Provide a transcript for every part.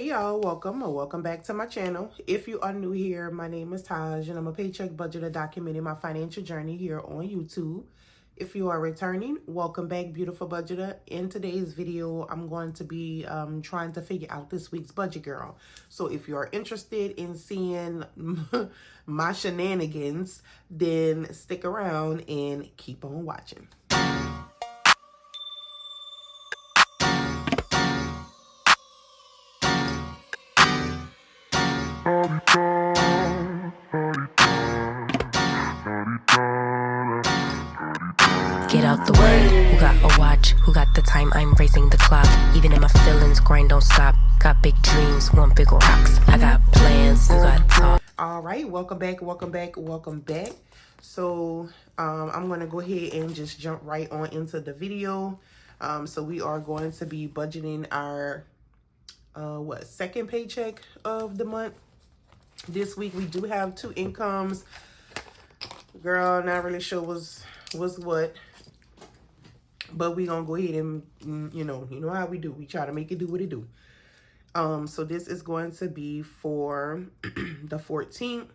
Hey y'all, welcome or welcome back to my channel. If you are new here, my name is Taj and I'm a paycheck budgeter documenting my financial journey here on YouTube. If you are returning, welcome back, beautiful budgeter. In today's video, I'm going to be trying to figure out this week's budget, girl. So if you are interested in seeing my shenanigans, then stick around and keep on watching. Get out the way, who got a watch, who got the time, I'm racing the clock. Even in my feelings, grind don't stop. Got big dreams, want bigger rocks. I got plans, you got talk. All right, welcome back. So I'm going to go ahead and just jump right on into the video. So we are going to be budgeting our second paycheck of the month. This week we do have two incomes. Girl, not really sure was what, but we gonna go ahead and you know how we do. We try to make it do what it do. So this is going to be for the 14th.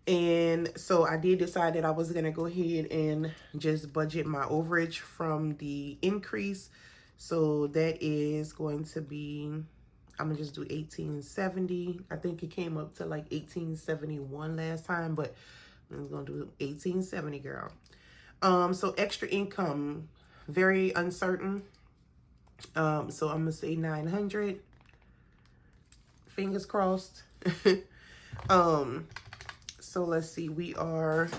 And so I did decide that I was going to go ahead and just budget my overage from the increase. So that is going to be, I'm going to just do 1870. I think it came up to like 1871 last time, but I'm going to do 1870, girl. So extra income, very uncertain. So I'm going to say 900. Fingers crossed. So let's see, we are,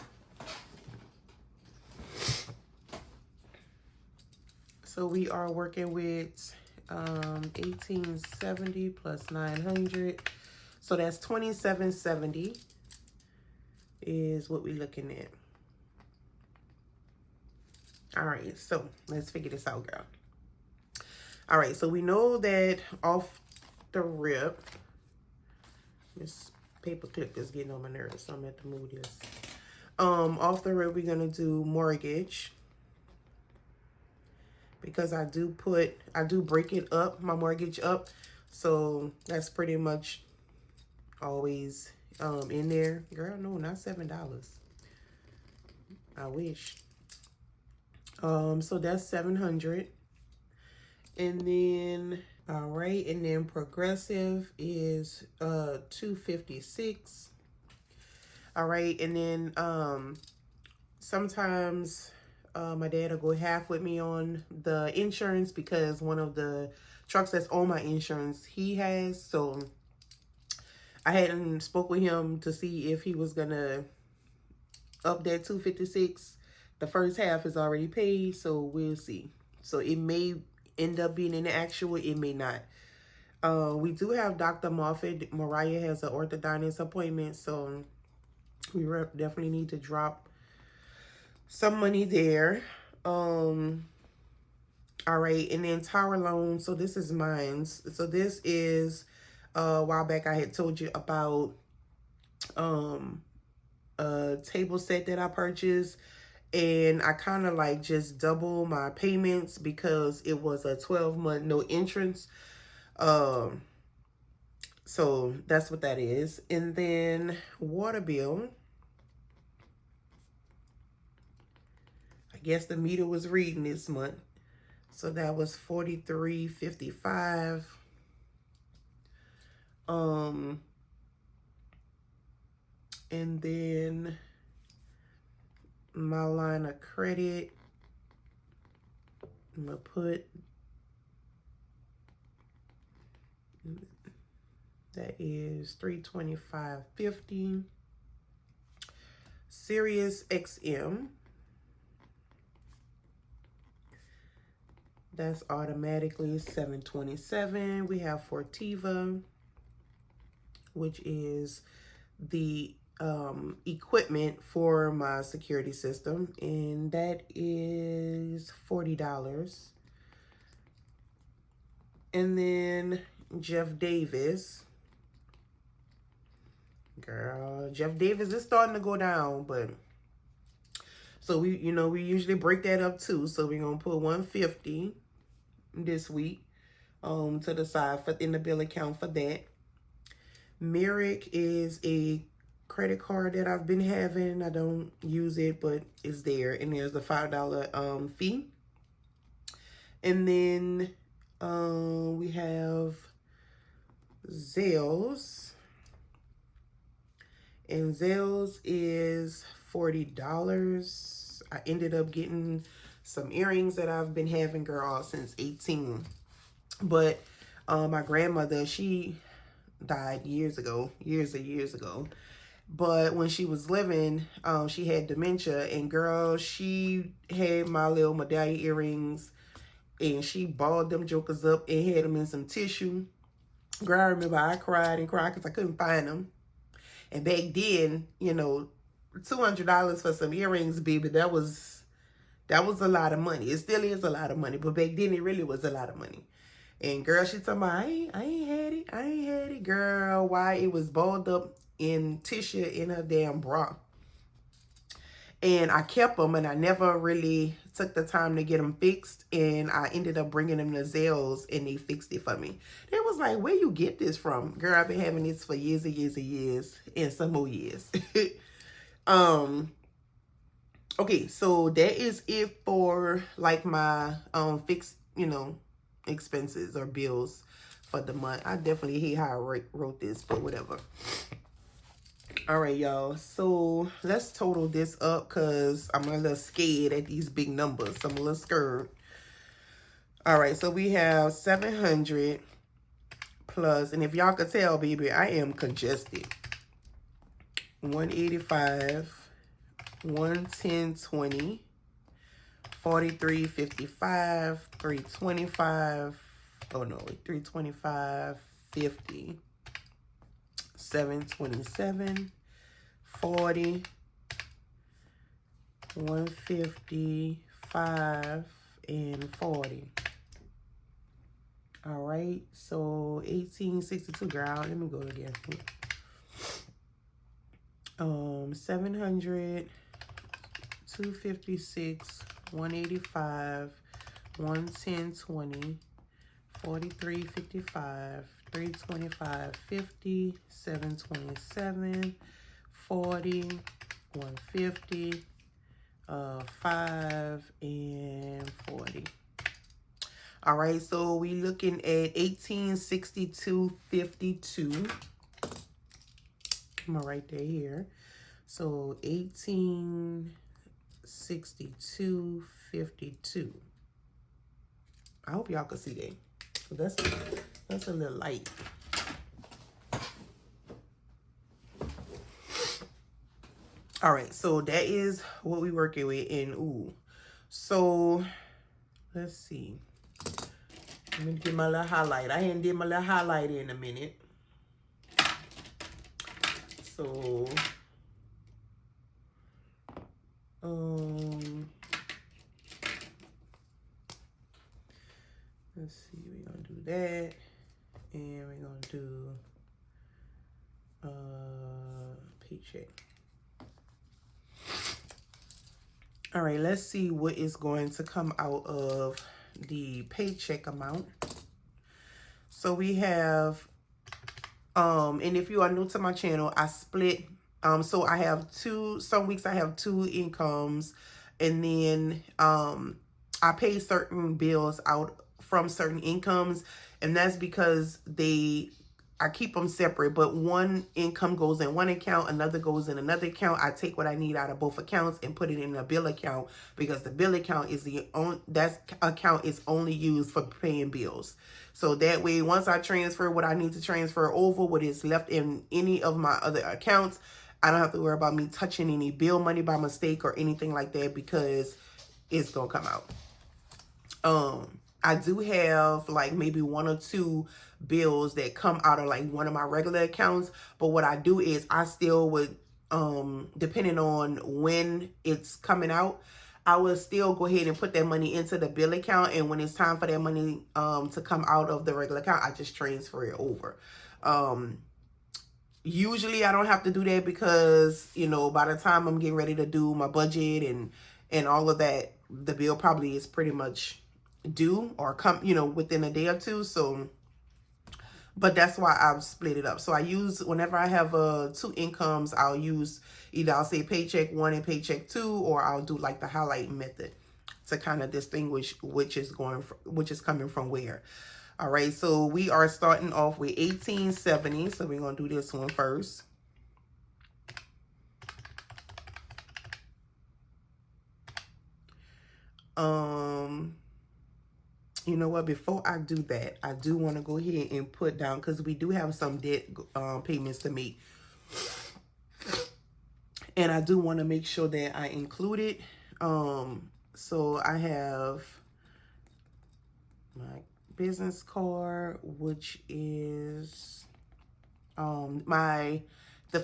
working with 1870 plus 900. So that's 2770 is what we're looking at. All right, so let's figure this out, girl. All right, so we know that off the rip, this paper clip is getting on my nerves, so I'm gonna have to move this. Off the rip, we're gonna do mortgage, because I do break it up, my mortgage up, so that's pretty much always in there. Girl, no, not $7. I wish. So that's 700. And then, all right, and then progressive is 256. All right, and then sometimes my dad will go half with me on the insurance, because one of the trucks that's on my insurance he has. So I hadn't spoke with him to see if he was gonna up that 256. The first half is already paid, so we'll see. So it may end up being in the actual, it may not. We do have Dr. Moffat. Mariah has an orthodontist appointment, so we definitely need to drop some money there. All right, and then tower loan. So this is mine. So this is a while back I had told you about a table set that I purchased. And I kind of like just double my payments because it was a 12-month no entrance. So that's what that is. And then water bill. I guess the meter was reading this month. So that was $43.55. And then my line of credit, I'm gonna put, that is $325.50. Sirius XM, that's automatically $727. We have Fortiva, which is the equipment for my security system, and that is $40. And then Jeff Davis, girl, Jeff Davis is starting to go down, but so we usually break that up too. So we're gonna put $150 this week. to the side for in the bill account for that. Merrick is a credit card that I've been having. I don't use it, but it's there, and there's a $5 fee. And then we have Zales, and Zales is $40. I ended up getting some earrings that I've been having, girl, since 18. But my grandmother, she died years ago. But when she was living, she had dementia, and girl, she had my little medallion earrings, and she balled them jokers up and had them in some tissue. Girl, I remember I cried and cried because I couldn't find them. And back then, you know, $200 for some earrings, baby, that was a lot of money. It still is a lot of money, but back then it really was a lot of money. And girl, she told me, I ain't had it, girl. Why? It was balled up in tissue in her damn bra. And I kept them, and I never really took the time to get them fixed. And I ended up bringing them to Zales, and they fixed it for me. They was like, where you get this from? Girl, I've been having this for years and years and years, and some more years. Okay, so that is it for like my fixed, you know, expenses or bills for the month. I definitely hate how I wrote this, but whatever. All right, y'all. So let's total this up because I'm a little scared at these big numbers. I'm a little scared. All right, so we have 700 plus, and if y'all could tell, baby, I am congested. 185, 110.20, 43.55, 325. Oh no, 325.50. 727, 40, 155, and 40. All right, so 1862, girl. Let me go again. 700, 256, 185, 110.20, 43.55, 325.50, 727, 40, 150, 5, and 40. All right, so we looking at 1862.52. I'm gonna write that here. So 1862.52. I hope y'all can see that. So that's a little light. All right, so that is what we working with. And ooh, so let's see. Let me get my little highlight. I hadn't did my little highlight in a minute. So let's see, we're gonna do that, and we're gonna do Paycheck. All right, let's see what is going to come out of the Paycheck amount. So we have and if you are new to my channel, I split so I have some weeks I have 2 incomes, and then I pay certain bills out from certain incomes, and that's because I keep them separate, but one income goes in one account, another goes in another account. I take what I need out of both accounts and put it in a bill account, because the bill account is that account is only used for paying bills. So that way, once I transfer what I need to transfer over, what is left in any of my other accounts, I don't have to worry about me touching any bill money by mistake or anything like that, because it's gonna come out. I do have like maybe 1 or 2 bills that come out of like one of my regular accounts, but what I do is I still would, depending on when it's coming out, I will still go ahead and put that money into the bill account, and when it's time for that money to come out of the regular account, I just transfer it over. Usually I don't have to do that because, you know, by the time I'm getting ready to do my budget and all of that, the bill probably is pretty much due or come, you know, within a day or two. So, but that's why I've split it up. So I use, whenever I have two incomes, I'll use either, I'll say paycheck 1 and paycheck 2, or I'll do like the highlight method to kind of distinguish which is which is coming from where. All right, so we are starting off with 1870. So we're gonna do this one first. You know what, before I do that, I do want to go ahead and put down, because we do have some debt payments to make, and I do want to make sure that I include it. So I have my business card, which is the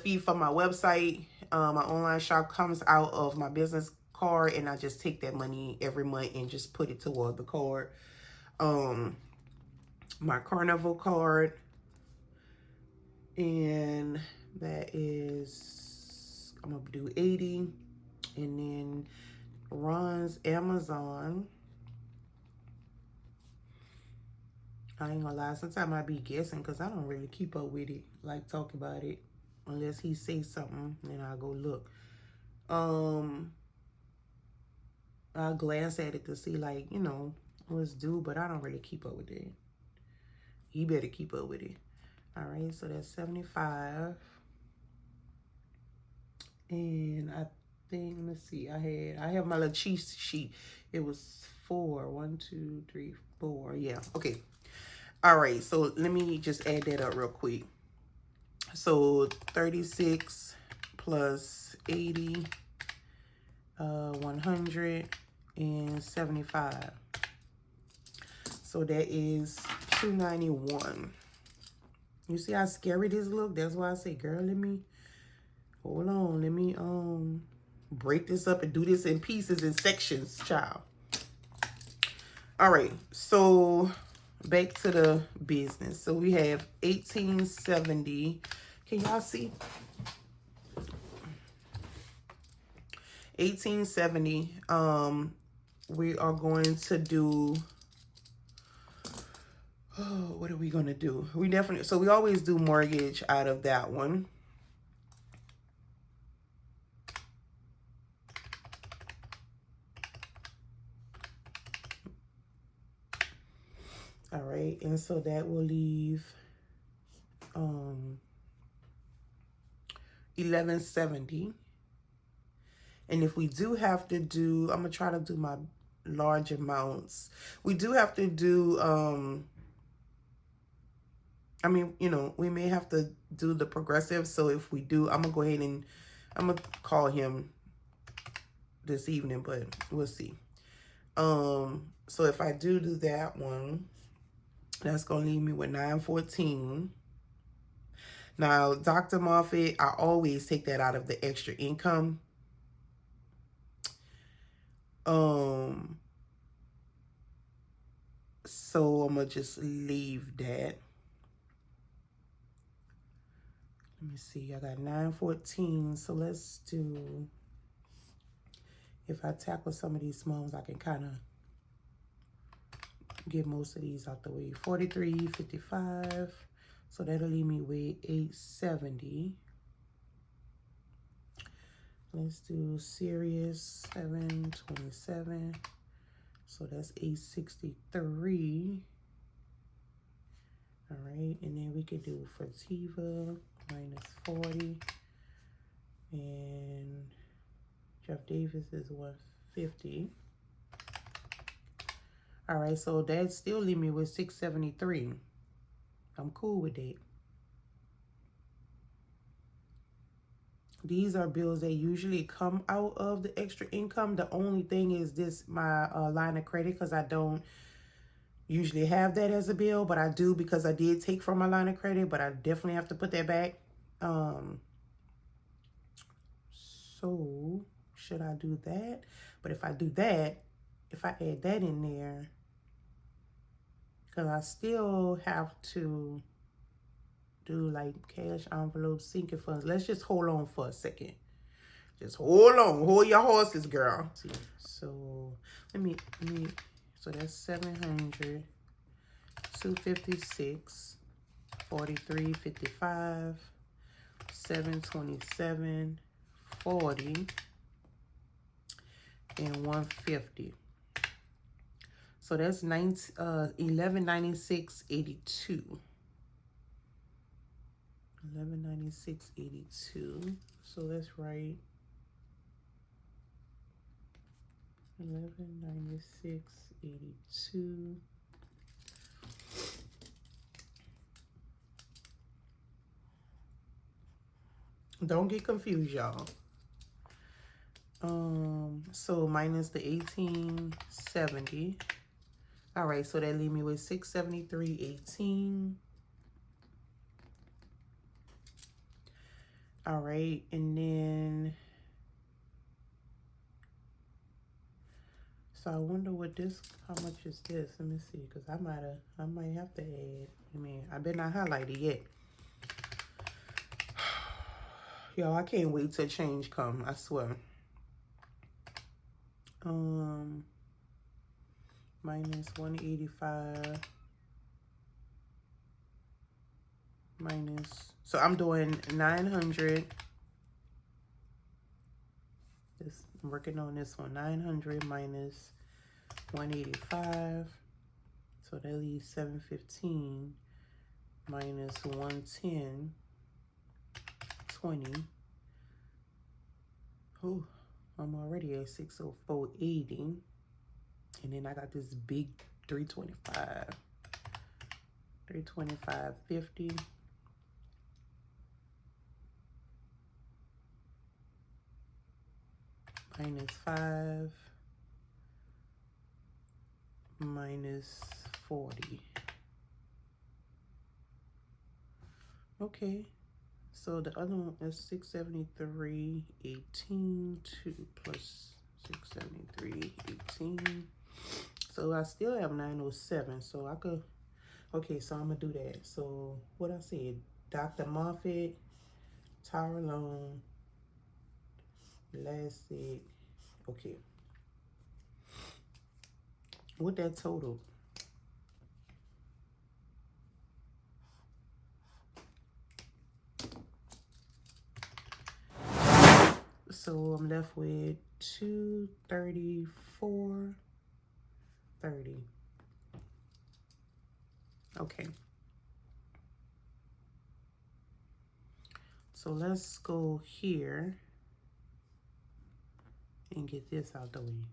fee for my website. My online shop comes out of my business card, and I just take that money every month and just put it toward the card. My Carnival card, and that is, I'm gonna do 80, and then Ron's Amazon. I ain't gonna lie, sometimes I be guessing because I don't really keep up with it, like talk about it, unless he says something, then I'll go look. I'll glance at it to see, like, you know, what's due, but I don't really keep up with it. He better keep up with it. All right, so that's 75. And I think, let me see, I have my little cheat sheet. It was 4, 1, 2, 3, 4. Yeah, okay. All right, so let me just add that up real quick. So 36 plus 80, 175. So that is 291. You see how scary this look? That's why I say, girl, let me, hold on. Let me break this up and do this in pieces and sections, child. All right, so back to the business. So we have 1870. Can y'all see? 1870. We are going to do, oh, what are we going to do? We definitely, so we always do mortgage out of that one. All right, and so that will leave 1170. And if we do have to do, I'm gonna try to do my large amounts. We do have to do, I mean, you know, we may have to do the progressive. So if we do, I'm gonna go ahead and I'm gonna call him this evening, but we'll see. So if I do that one, that's gonna leave me with 914. Now, Dr. Moffitt, I always take that out of the extra income. So I'm gonna just leave that. Let me see, I got 914. So let's do, if I tackle some of these small ones, I can kind of get most of these out the way. 43.55. So that'll leave me with 870. Let's do serious 727. So that's 863. All right, and then we could do Fertiva minus 40. And Jeff Davis is 150. All right, so that still leave me with 673. I'm cool with that. These are bills that usually come out of the extra income. The only thing is this, my line of credit, because I don't usually have that as a bill, but I do because I did take from my line of credit, but I definitely have to put that back. So should I do that? But if I do that, if I add that in there, because I still have to do like cash envelopes, sinking funds. Let's just hold on for a second. Just hold on. Hold your horses, girl. So let me So that's 700, 256, 43, 55, 727, 40, and 150. So that's 1196.82. 1196.82. So let's write 1196.82. Don't get confused, y'all. So minus the 1870. All right, so that leave me with 673.18. All right, and then so I wonder what this, how much is this? Let me see, because I might have to add. I mean, I better not highlight it yet. Yo, I can't wait till change come, I swear. Minus 185 minus, so I'm doing 900. I'm working on this one. 900 minus 185, so that leaves 715 minus 110, 20. Oh, I'm already at 604.80, and then I got this big 325, 325.50. Minus 5 minus 40. Okay, so the other one is 673.18 plus 673.18. So I still have 907. So I could, okay, so I'm gonna do that. So what I said, Dr. Moffitt, Tower Loan, last it. Okay. What that total? So I'm left with 234.30. Okay. So let's go here and get this out the way.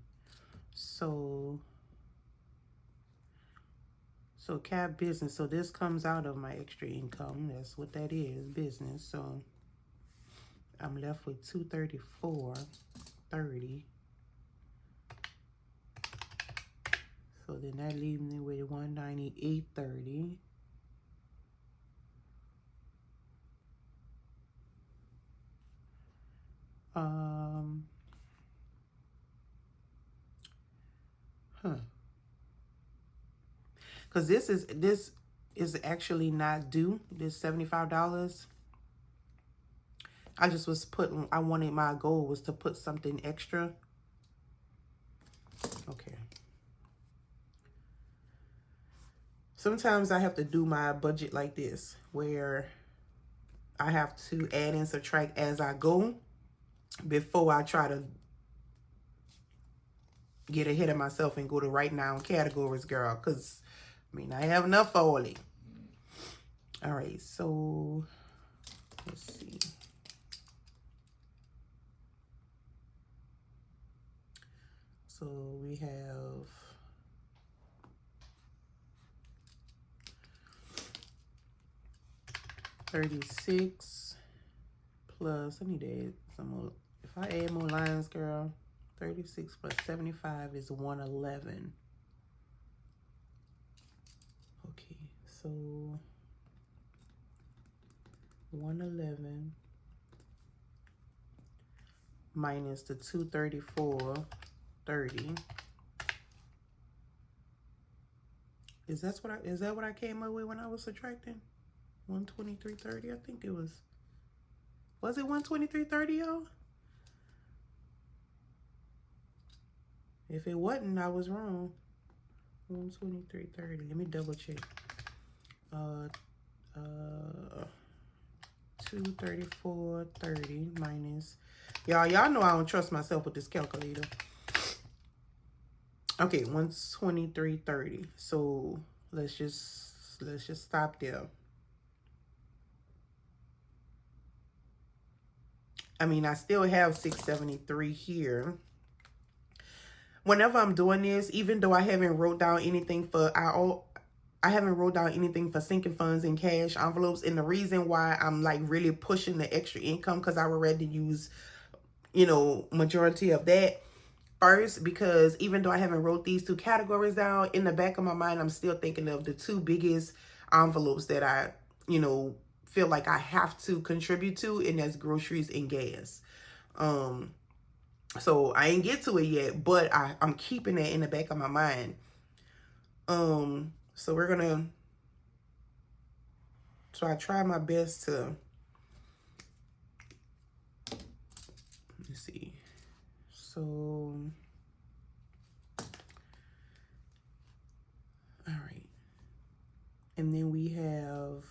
So cap business. So this comes out of my extra income. That's what that is, business. So I'm left with 234.30. So then that leaves me with 198.30. Because this is actually not due, this $75. I just was putting, my goal was to put something extra. Okay. Sometimes I have to do my budget like this, where I have to add and subtract as I go before I try to get ahead of myself and go to right now categories, girl. Because, I mean, I have enough for all it. All right, so let's see. So we have $36 plus, I need to add some more. If I add more lines, girl, 36 plus 75 is 111. Okay, so 111 minus the 234.30. Is that what I came up with when I was subtracting? 123.30, I think it was. Was it 123.30, y'all? If it wasn't, I was wrong. 123.30. Let me double check. 234.30 minus. Y'all know I don't trust myself with this calculator. Okay, 123.30. So let's just stop there. I mean, I still have 673 here. Whenever I'm doing this, even though I haven't wrote down anything for I haven't wrote down anything for sinking funds and cash envelopes. And the reason why I'm like really pushing the extra income, because I would rather use, you know, majority of that first, because even though I haven't wrote these two categories down, in the back of my mind, I'm still thinking of the two biggest envelopes that I, you know, feel like I have to contribute to, and that's groceries and gas. So I ain't get to it yet, but I'm keeping that in the back of my mind. So we're gonna, so I try my best to, let me see. So, all right. And then we have,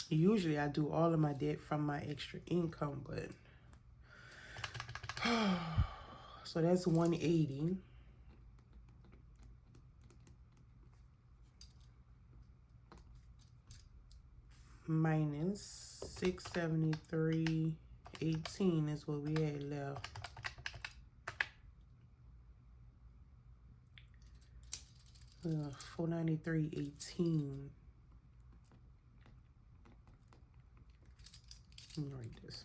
usually I do all of my debt from my extra income, but, so that's 180. Minus 673.18 is what we had left. Uh, 493.18. Let me write this.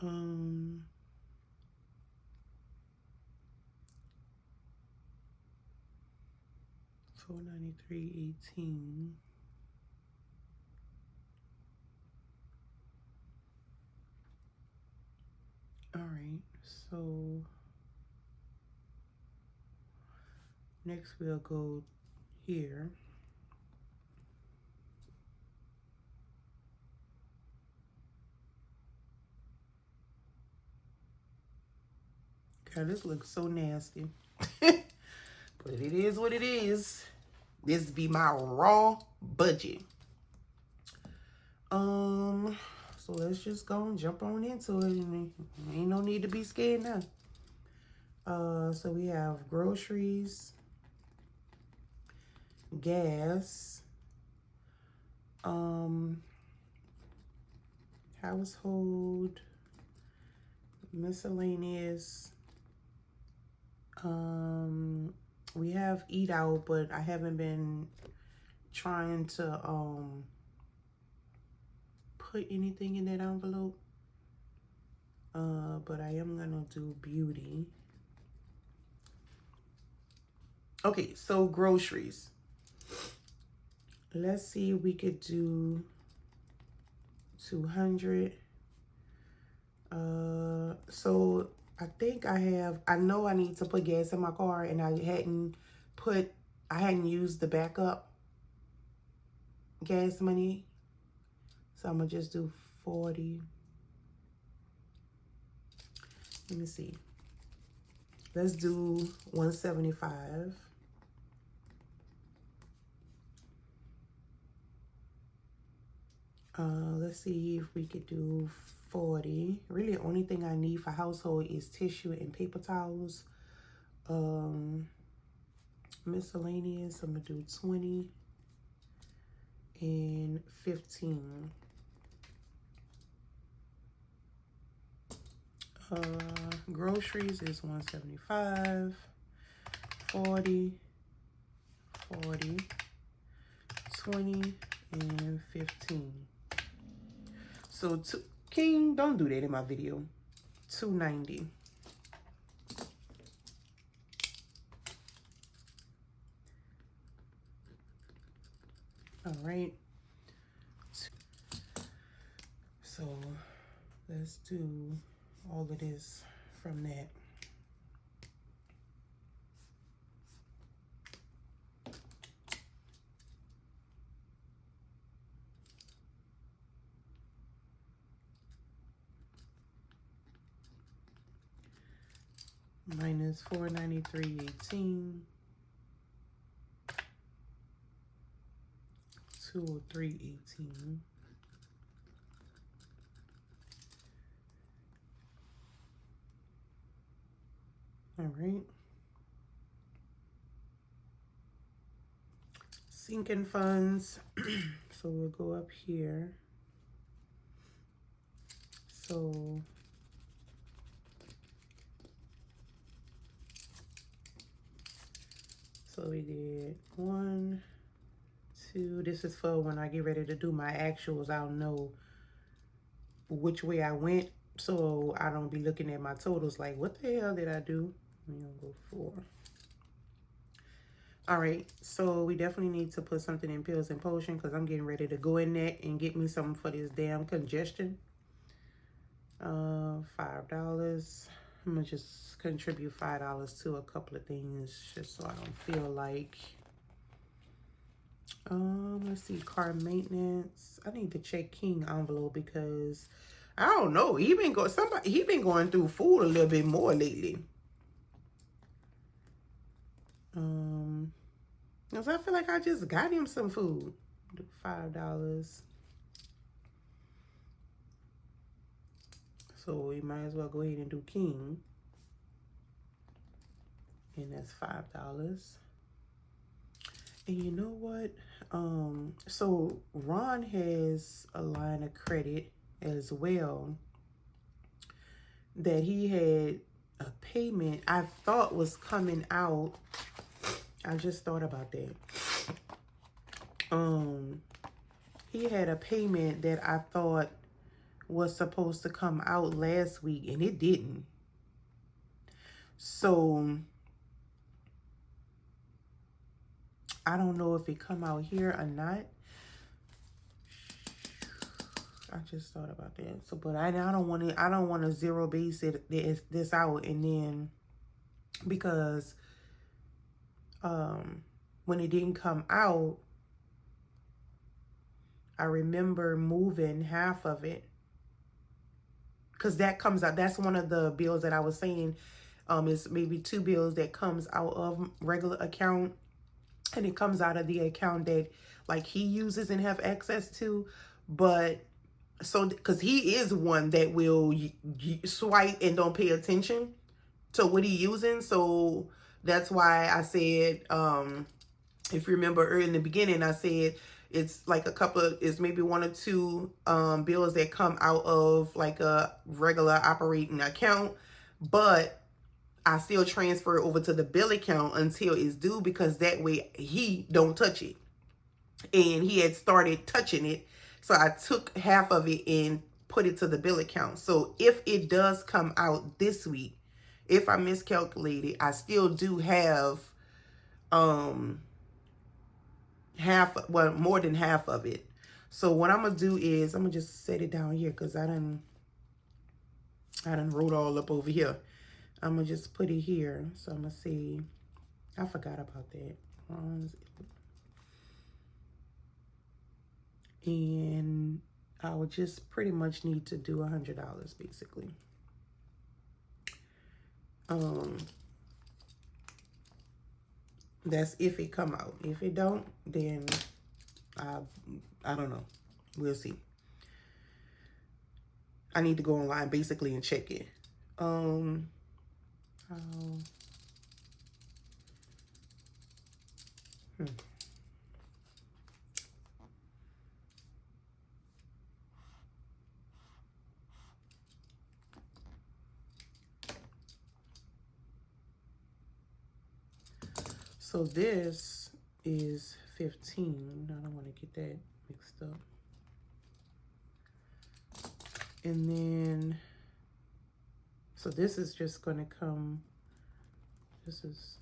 Um, 493.18. All right, so next we'll go here. God, this looks so nasty. But it is what it is. This be my raw budget. So let's just go and jump on into it. And ain't no need to be scared now. So we have groceries, gas, household, miscellaneous. We have eat out, but I haven't been trying to put anything in that envelope. But I am gonna do beauty. Okay, so groceries. Let's see if we could do 200. So I think I know I need to put gas in my car, and I hadn't used the backup gas money. So I'm gonna just do 40. Let me see. Let's do 175. Let's see if we could do 40. Really, the only thing I need for household is tissue and paper towels. Miscellaneous, I'm gonna do 20 and 15. Groceries is 175, 40, 40, 20, and 15. So, King, don't do that in my video. 290. All right. So, let's do all of this from that. Minus $493.18. 203.18. All right. Sinking funds. So we'll go up here. So we did 1, 2. This is for when I get ready to do my actuals. I'll know which way I went, so I don't be looking at my totals like, what the hell did I do? We're gonna go 4. All right, so we definitely need to put something in pills and potion because I'm getting ready to go in there and get me something for this damn congestion. $5. I'm gonna just contribute $5 to a couple of things just so I don't feel like. Let's see, car maintenance. I need to check King envelope because I don't know. He been going through food a little bit more lately. Cause I feel like I just got him some food. Do $5. So we might as well go ahead and do King. And that's $5. And you know what? So Ron has a line of credit as well that he had a payment I thought was coming out. I just thought about that. He had a payment that I thought was supposed to come out last week and it didn't. So I don't know if it come out here or not. I just thought about that. So, but I don't want to zero base this out and then because when it didn't come out, I remember moving half of it because that comes out. That's one of the bills that I was saying. Is maybe 2 bills that comes out of regular account. And it comes out of the account that like he uses and have access to. But so because he is one that will swipe and don't pay attention to what he using. So that's why I said, if you remember early in the beginning, I said it's like it's maybe 1 or 2 bills that come out of like a regular operating account. But I still transfer it over to the bill account until it's due because that way he don't touch it. And he had started touching it. So I took half of it and put it to the bill account. So if it does come out this week, if I miscalculated, I still do have more than half of it. So what I'm gonna do is I'm gonna just set it down here because I done wrote all up over here. I'm gonna just put it here. So I'm gonna see. I forgot about that. And I would just pretty much need to do $100 basically. That's if it come out. If it don't, then I don't know. We'll see. I need to go online basically and check it. So this is 15. I don't want to get that mixed up. And then, so this is just going to come, this is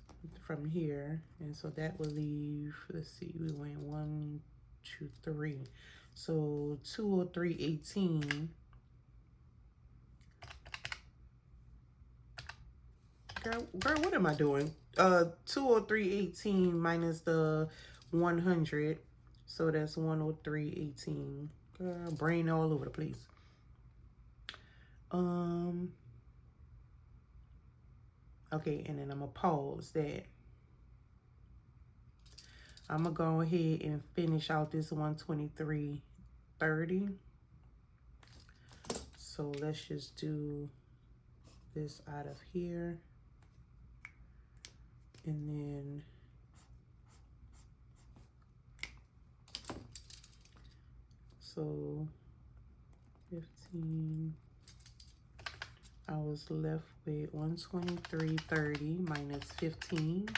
from here. And so that will leave, let's see, we went 1, 2, 3. So 203.18. Girl, what am I doing? 203.18 minus the 100. So that's 103.18. Girl, brain all over the place. Okay, and then I'm gonna pause that. I'm gonna go ahead and finish out this 123.30. So let's just do this out of here. And then so 15. I was left with 123.30 minus 15.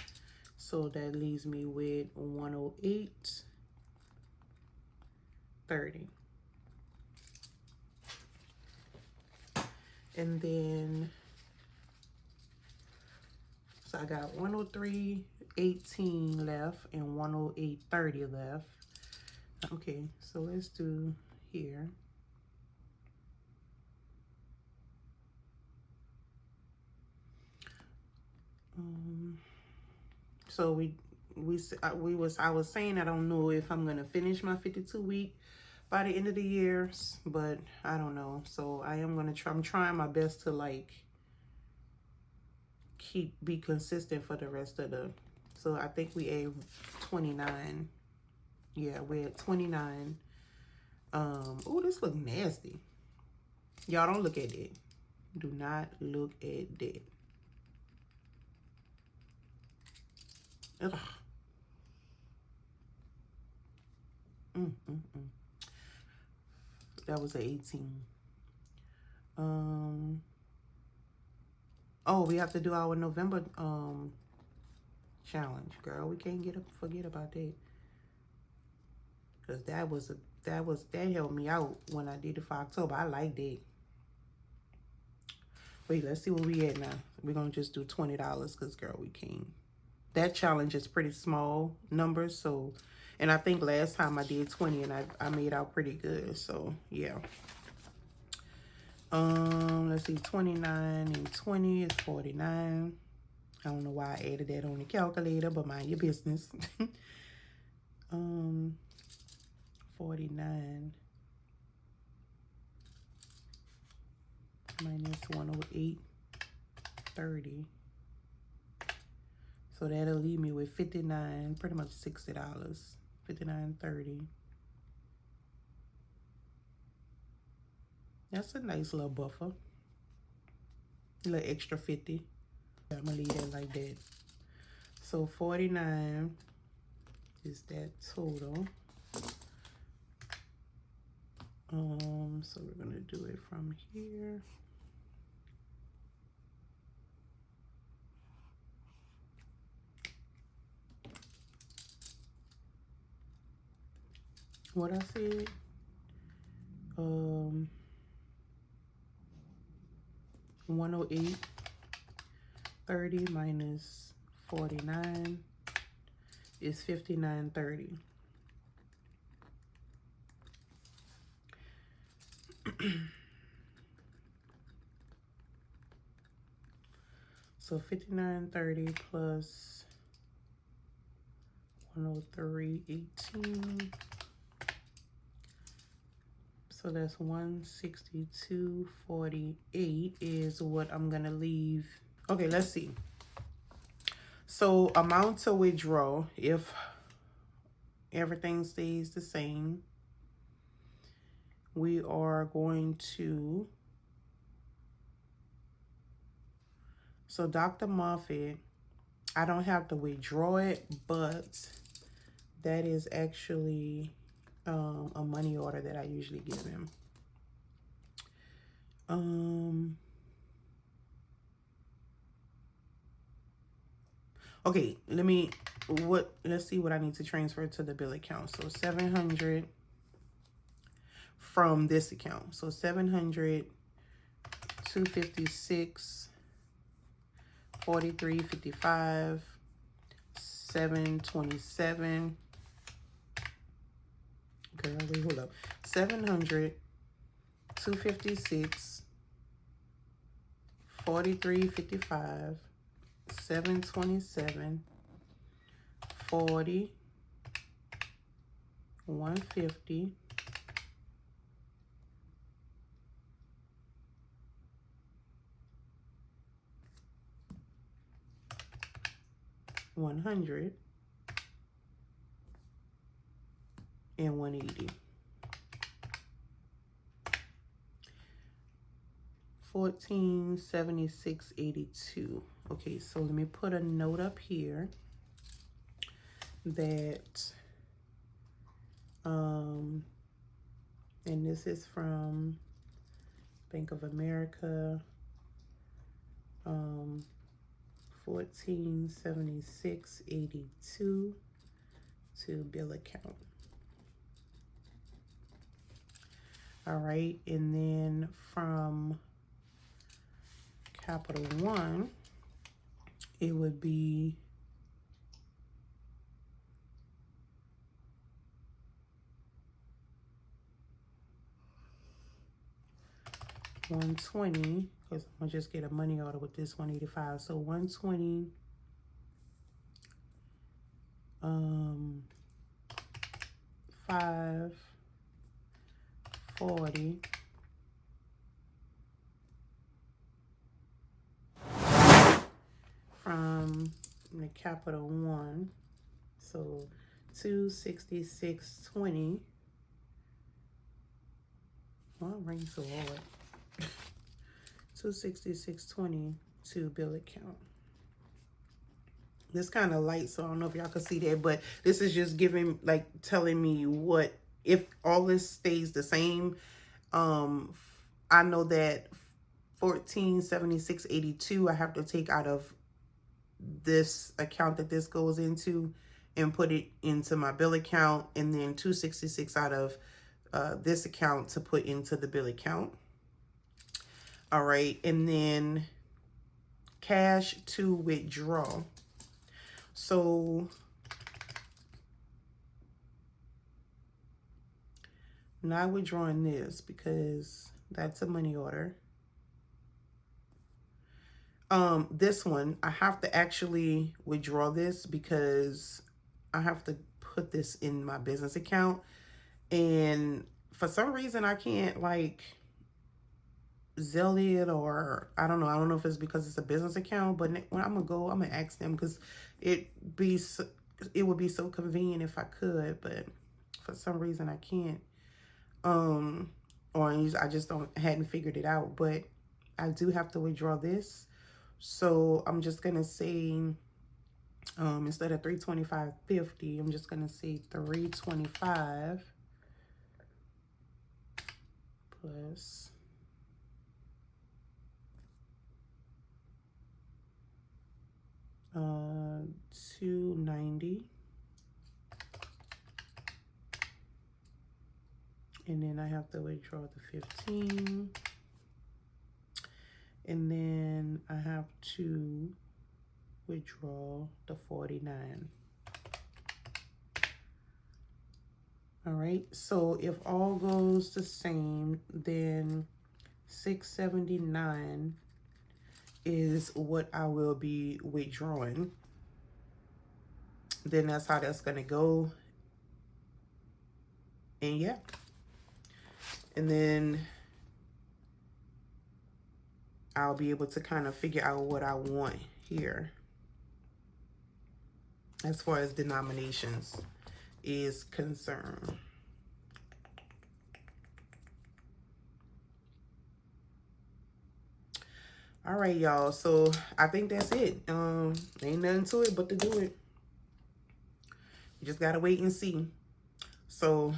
So that leaves me with 108.30. And then, so I got 103.18 left and 108.30 left. Okay, so let's do here. So I was saying I don't know if I'm gonna finish my 52-week by the end of the year, but I don't know. So I am gonna try. I'm trying my best to like be consistent for the rest of the. So I think we at 29. Yeah, we're at 29. Oh, this look nasty. Y'all don't look at it. Do not look at that. Ugh. That was an 18. Oh, we have to do our November challenge, girl. We can't forget about that. Cause that helped me out when I did it for October. I liked it. Wait, let's see where we at now. We're gonna just do $20 because girl, we can't. That challenge is pretty small numbers, so, and I think last time I did 20 and I made out pretty good, so yeah. Let's see, 29 and 20 is 49. I don't know why I added that on the calculator, but mind your business. 49 minus 108.30. So that'll leave me with 59, pretty much $60. 59.30. That's a nice little buffer. A little extra 50. I'm gonna leave that like that. So 49 is that total. So we're gonna do it from here. What I said, 108.30 minus 49 is 59.30. So 59.30 plus 103.18. So that's 162.48 is what I'm gonna leave. Okay, let's see. So amount to withdraw if everything stays the same. We are going to, so Dr. Moffitt, I don't have to withdraw it, but that is actually a money order that I usually give him. Okay, let's see what I need to transfer to the bill account. So 700 from this account. So 700, 256, 43.55, 727. Okay, wait, hold up. 700, 256, 43.55, 727, 40, 150, 100, and 180. 1476.82. Okay, so let me put a note up here that and this is from Bank of America, 1476.82 to bill account. All right, and then from Capital One, it would be $120, because I'm gonna just get a money order with this 185. So 120, 5, 40, from the Capital One, so 266.20. Well, it rings so hard. 266.20 to bill account. This kind of light, so I don't know if y'all can see that, but this is just giving, like, telling me what, if all this stays the same. I know that 1476.82 I have to take out of this account that this goes into and put it into my bill account, and then 266 out of this account to put into the bill account. All right, and then cash to withdraw. So not withdrawing this because that's a money order. This one, I have to actually withdraw this because I have to put this in my business account. And for some reason, I can't, like, Zelle it, or I don't know if it's because it's a business account, but when I'm gonna ask them, because it would be so convenient if I could, but for some reason I can't, or I just hadn't figured it out. But I do have to withdraw this, so I'm just gonna say instead of $325.50, I'm just gonna say $325 plus $290, and then I have to withdraw the 15, and then I have to withdraw the 49. All right, so if all goes the same, then 679 is what I will be withdrawing. Then that's how that's gonna go. And yeah, and then I'll be able to kind of figure out what I want here as far as denominations is concerned. All right, y'all, so I think that's it. Ain't nothing to it but to do it. You just gotta wait and see. So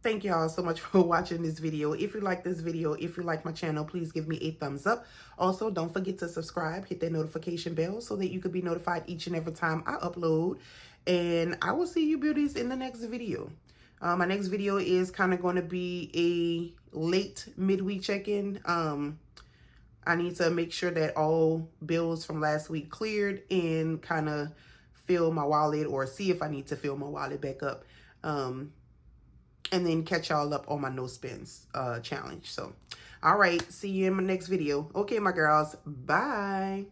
thank y'all so much for watching this video. If you like this video, if you like my channel, please give me a thumbs up. Also, don't forget to subscribe, hit that notification bell so that you could be notified each and every time I upload. And I will see you beauties in the next video. My next video is kind of going to be a late midweek check-in. I need to make sure that all bills from last week cleared and kind of fill my wallet, or see if I need to fill my wallet back up. And then catch y'all up on my no spends challenge. So, all right, see you in my next video. Okay, my girls, bye.